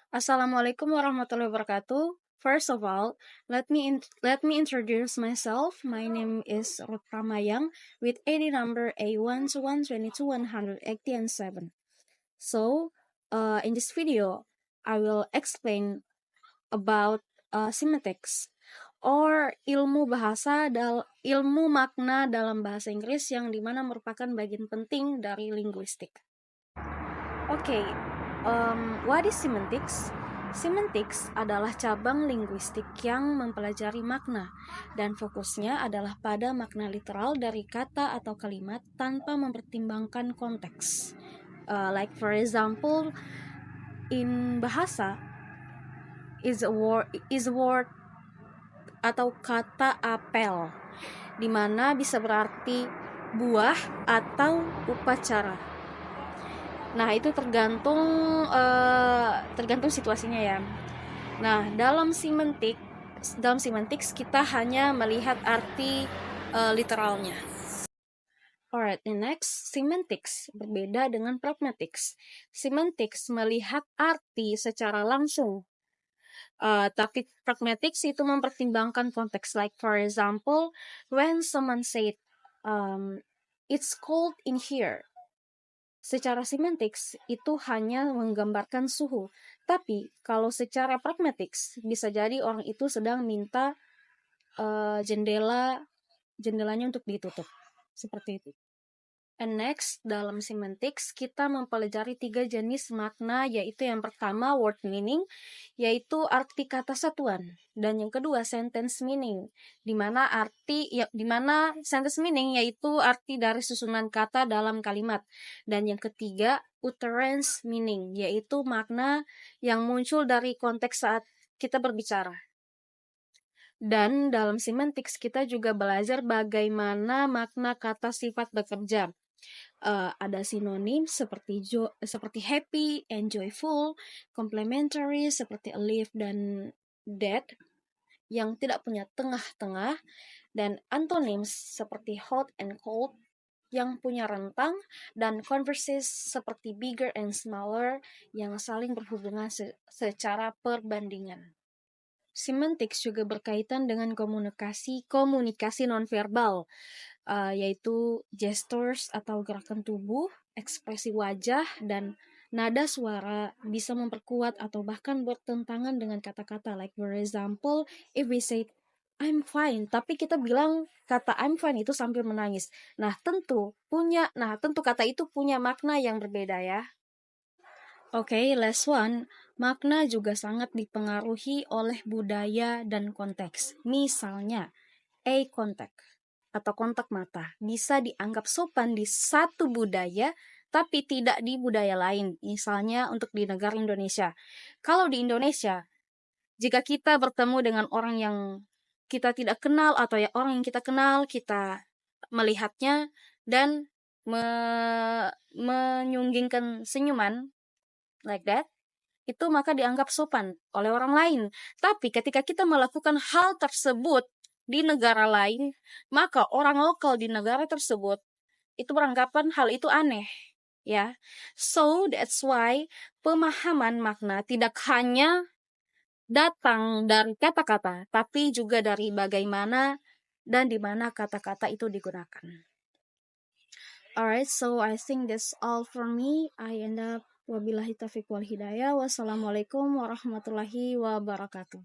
Assalamualaikum warahmatullahi wabarakatuh. First of all, let me introduce myself. My name is Ruth Ramayang with ID number A12122 and 7. So, in this video, I will explain about semantics or ilmu makna dalam bahasa Inggris yang dimana merupakan bagian penting dari linguistik. Okay, what is semantics? Semantics adalah cabang linguistik yang mempelajari makna dan fokusnya adalah pada makna literal dari kata atau kalimat tanpa mempertimbangkan konteks. Like for example, in bahasa is a word atau kata apel, di mana bisa berarti buah atau upacara. Nah, itu tergantung situasinya ya. Nah, dalam semantics kita hanya melihat arti literalnya. Alright, next, semantics berbeda dengan pragmatics. Semantics melihat arti secara langsung. Tapi pragmatics itu mempertimbangkan konteks. Like for example, when someone said, it's cold in here. Secara semantics itu hanya menggambarkan suhu, tapi kalau secara pragmatics bisa jadi orang itu sedang minta jendelanya untuk ditutup, seperti itu. And next, dalam semantics kita mempelajari 3 jenis makna, yaitu yang pertama word meaning, yaitu arti kata satuan, dan yang kedua sentence meaning, di mana sentence meaning yaitu arti dari susunan kata dalam kalimat, dan yang ketiga utterance meaning, yaitu makna yang muncul dari konteks saat kita berbicara. Dan dalam semantics kita juga belajar bagaimana makna kata sifat bekerja. Ada sinonim seperti happy and joyful, complementary seperti alive dan dead yang tidak punya tengah-tengah, dan antonyms seperti hot and cold yang punya rentang, dan converses seperti bigger and smaller yang saling berhubungan secara perbandingan. Semantics juga berkaitan dengan komunikasi nonverbal, yaitu gestures atau gerakan tubuh, ekspresi wajah, dan nada suara bisa memperkuat atau bahkan bertentangan dengan kata-kata. Like for example, if we say I'm fine, tapi kita bilang kata I'm fine itu sambil menangis. Nah, tentu kata itu punya makna yang berbeda ya. Okay, last one. Makna juga sangat dipengaruhi oleh budaya dan konteks. Misalnya, eye contact atau kontak mata bisa dianggap sopan di satu budaya, tapi tidak di budaya lain. Misalnya untuk di negara Indonesia. Kalau di Indonesia, jika kita bertemu dengan orang yang kita tidak kenal atau ya orang yang kita kenal, kita melihatnya dan menyunggingkan senyuman, like that, itu maka dianggap sopan oleh orang lain. Tapi ketika kita melakukan hal tersebut di negara lain, maka orang lokal di negara tersebut itu beranggapan hal itu aneh, ya. So that's why pemahaman makna tidak hanya datang dari kata-kata, tapi juga dari bagaimana dan di mana kata-kata itu digunakan. Alright, so I think that's all for me. I end up wabillahi taufiq wal hidayah. Wassalamualaikum warahmatullahi wabarakatuh.